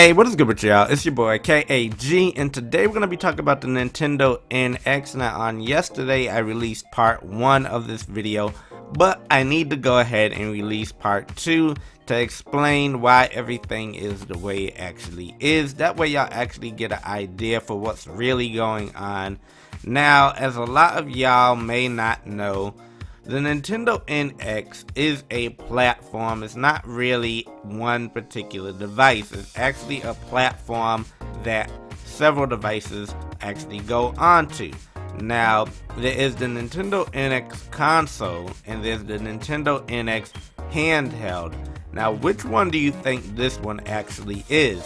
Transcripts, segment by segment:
Hey, what is good with y'all? It's your boy KAG, and today we're going to be talking about the Nintendo NX. Now, on yesterday, I released part 1 of this video, but I need to go ahead and release part 2 to explain why everything is the way it actually is. That way, y'all actually get an idea for what's really going on. Now, as a lot of y'all may not know, the Nintendo NX is a platform. It's not really one particular device. It's actually a platform that several devices actually go onto. Now, there is the Nintendo NX console and there's the Nintendo NX handheld. Now, which one do you think this one actually is?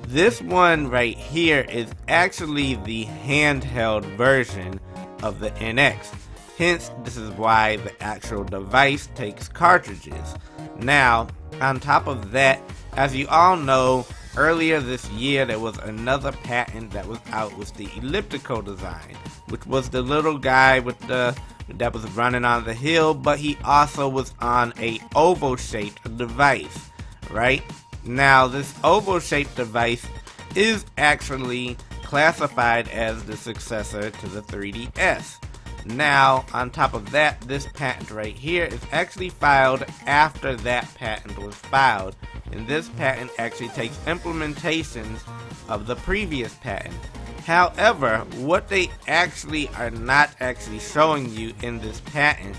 This one right here is actually the handheld version of the NX. Hence, this is why the actual device takes cartridges. Now, on top of that, as you all know, earlier this year there was another patent that was out with the elliptical design, which was the little guy with that was running on the hill, but he also was on a oval-shaped device, right? Now, this oval-shaped device is actually classified as the successor to the 3DS. Now, on top of that, this patent right here is actually filed after that patent was filed. And this patent actually takes implementations of the previous patent. However, what they actually are not actually showing you in this patent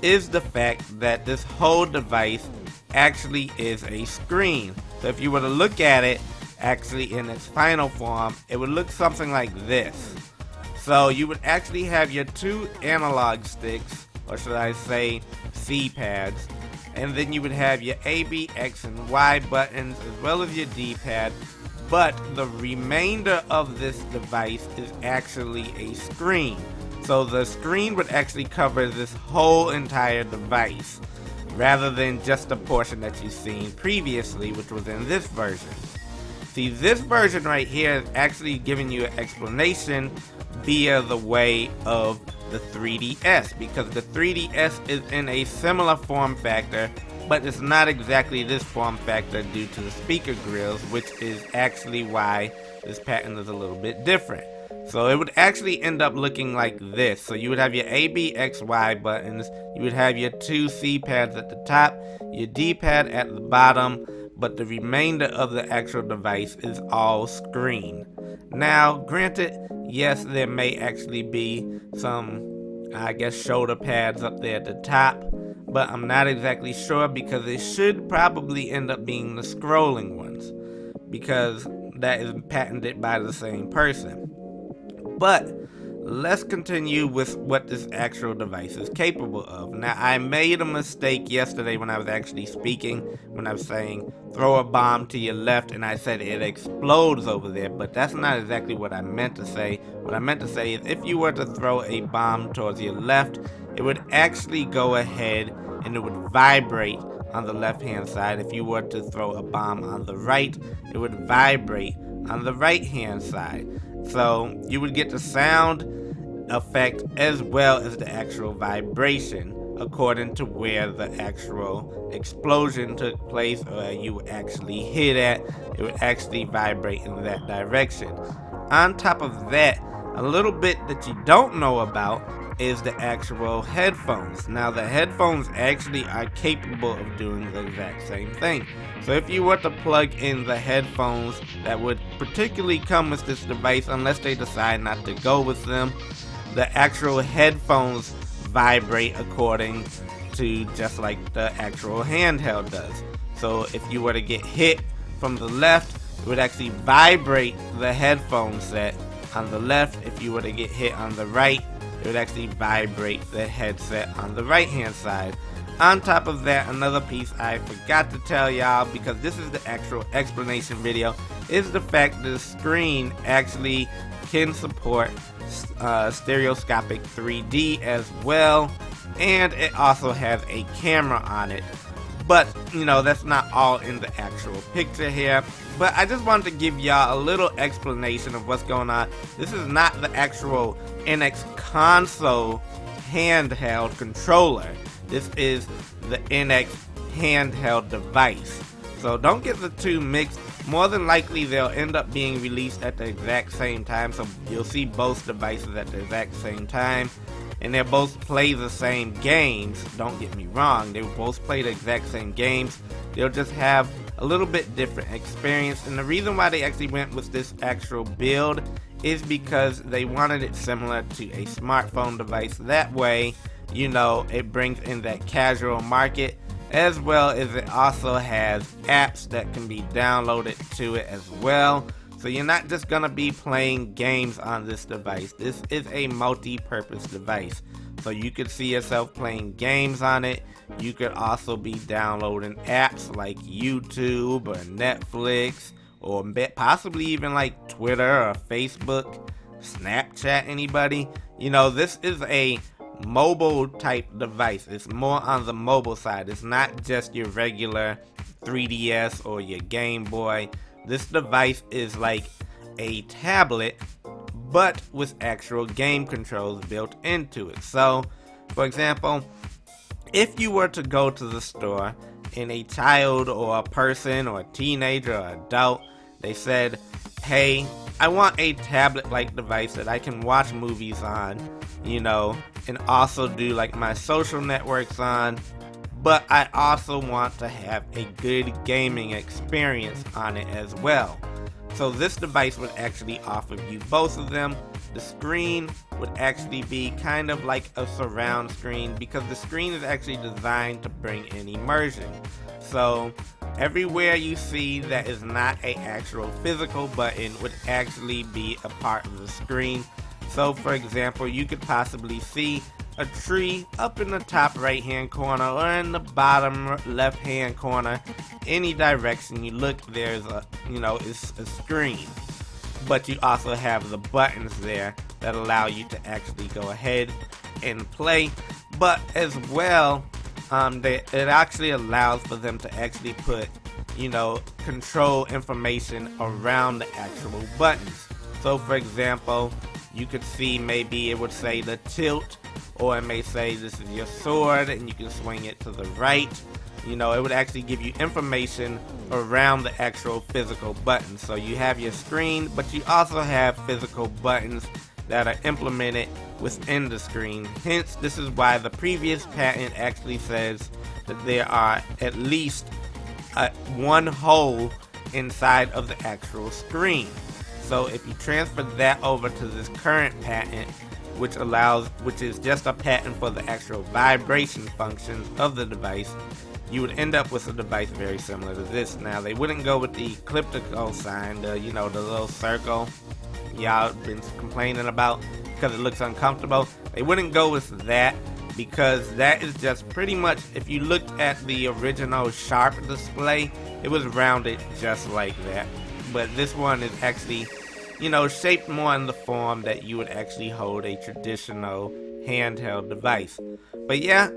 is the fact that this whole device actually is a screen. So if you were to look at it actually in its final form, it would look something like this. So you would actually have your two analog sticks, or should I say C-pads, and then you would have your A, B, X, and Y buttons as well as your D-pad, but the remainder of this device is actually a screen. So the screen would actually cover this whole entire device, rather than just the portion that you've seen previously, which was in this version. See, this version right here is actually giving you an explanation via the way of the 3DS, because the 3DS is in a similar form factor, but it's not exactly this form factor due to the speaker grills, which is actually why this patent is a little bit different. So it would actually end up looking like this. So you would have your A, B, X, Y buttons, you would have your two C pads at the top, your D pad at the bottom, but the remainder of the actual device is all screen. Now, granted, yes, there may actually be some, I guess, shoulder pads up there at the top, but I'm not exactly sure because it should probably end up being the scrolling ones, because that is patented by the same person. But let's continue with what this actual device is capable of. Now, I made a mistake yesterday when I was actually speaking, when I was saying throw a bomb to your left, and I said it explodes over there, but that's not exactly what I meant to say. What I meant to say is if you were to throw a bomb towards your left, it would actually go ahead and it would vibrate on the left hand side. If you were to throw a bomb on the right, it would vibrate on the right hand side. So you would get the sound effect as well as the actual vibration according to where the actual explosion took place, or you actually hit at. It would actually vibrate in that direction. On top of that, a little bit that you don't know about is the actual headphones. Now, the headphones actually are capable of doing the exact same thing. So if you were to plug in the headphones that would particularly come with this device, unless they decide not to go with them, the actual headphones vibrate according to just like the actual handheld does. So if you were to get hit from the left, it would actually vibrate the headphone set on the left. If you were to get hit on the right, it would actually vibrate the headset on the right hand side. On top of that, another piece I forgot to tell y'all, because this is the actual explanation video, is the fact that the screen actually can support stereoscopic 3D as well, and it also has a camera on it. But, you know, that's not all in the actual picture here. But I just wanted to give y'all a little explanation of what's going on. This is not the actual NX console handheld controller. This is the NX handheld device. So don't get the two mixed. more than likely they'll end up being released at the exact same time, so you'll see both devices at the exact same time, and they'll both play the same games. Don't get me wrong, they will both play the exact same games. They'll just have a little bit different experience, and the reason why they actually went with this actual build is because they wanted it similar to a smartphone device. That way, you know, it brings in that casual market, as well as it also has apps that can be downloaded to it as well. So you're not just gonna be playing games on this device. This is a multi-purpose device. So you could see yourself playing games on it. You could also be downloading apps like YouTube or Netflix, or possibly even like Twitter or Facebook, Snapchat, anybody. You know, this is a mobile type device. It's more on the mobile side. It's not just your regular 3DS or your Game Boy. This device is like a tablet, but with actual game controls built into it. So, for example, if you were to go to the store and a child or a person or a teenager or adult, they said, hey, I want a tablet-like device that I can watch movies on, you know, and also do like my social networks on, but I also want to have a good gaming experience on it as well. So this device would actually offer you both of them. The screen would actually be kind of like a surround screen, because the screen is actually designed to bring in immersion. So everywhere you see that is not an actual physical button would actually be a part of the screen. So for example, you could possibly see a tree up in the top right hand corner or in the bottom left hand corner. Any direction you look, there's a, you know, it's a screen. But you also have the buttons there that allow you to actually go ahead and play. But as well, it actually allows for them to actually put, you know, control information around the actual buttons. So for example, you could see maybe it would say the tilt, or it may say this is your sword and you can swing it to the right. You know, it would actually give you information around the actual physical buttons. So you have your screen, but you also have physical buttons that are implemented within the screen. Hence, this is why the previous patent actually says that there are at least one hole inside of the actual screen. So if you transfer that over to this current patent, which is just a patent for the actual vibration functions of the device, you would end up with a device very similar to this. Now, they wouldn't go with the elliptical sign, you know, the little circle y'all been complaining about because it looks uncomfortable. They wouldn't go with that, because that is just pretty much, if you looked at the original Sharp display, it was rounded just like that. But this one is actually, you know, shaped more in the form that you would actually hold a traditional handheld device. But yeah,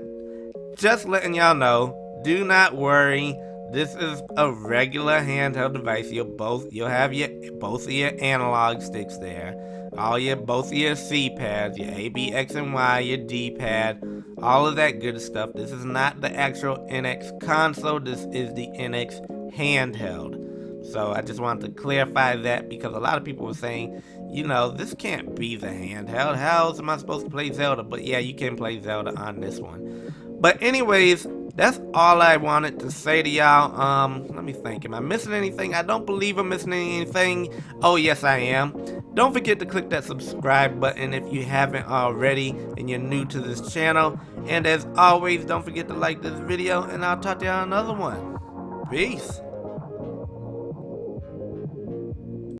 just letting y'all know, do not worry. This is a regular handheld device. You'll have both of your analog sticks there, both of your C pads, your A, B, X, and Y, your D pad, all of that good stuff. This is not the actual NX console. This is the NX handheld. So I just wanted to clarify that, because a lot of people were saying, you know, this can't be the handheld. How else am I supposed to play Zelda? But yeah, you can play Zelda on this one. But anyways, that's all I wanted to say to y'all. Let me think. Am I missing anything? I don't believe I'm missing anything. Oh, yes, I am. Don't forget to click that subscribe button if you haven't already and you're new to this channel. And as always, don't forget to like this video, and I'll talk to y'all on another one. Peace.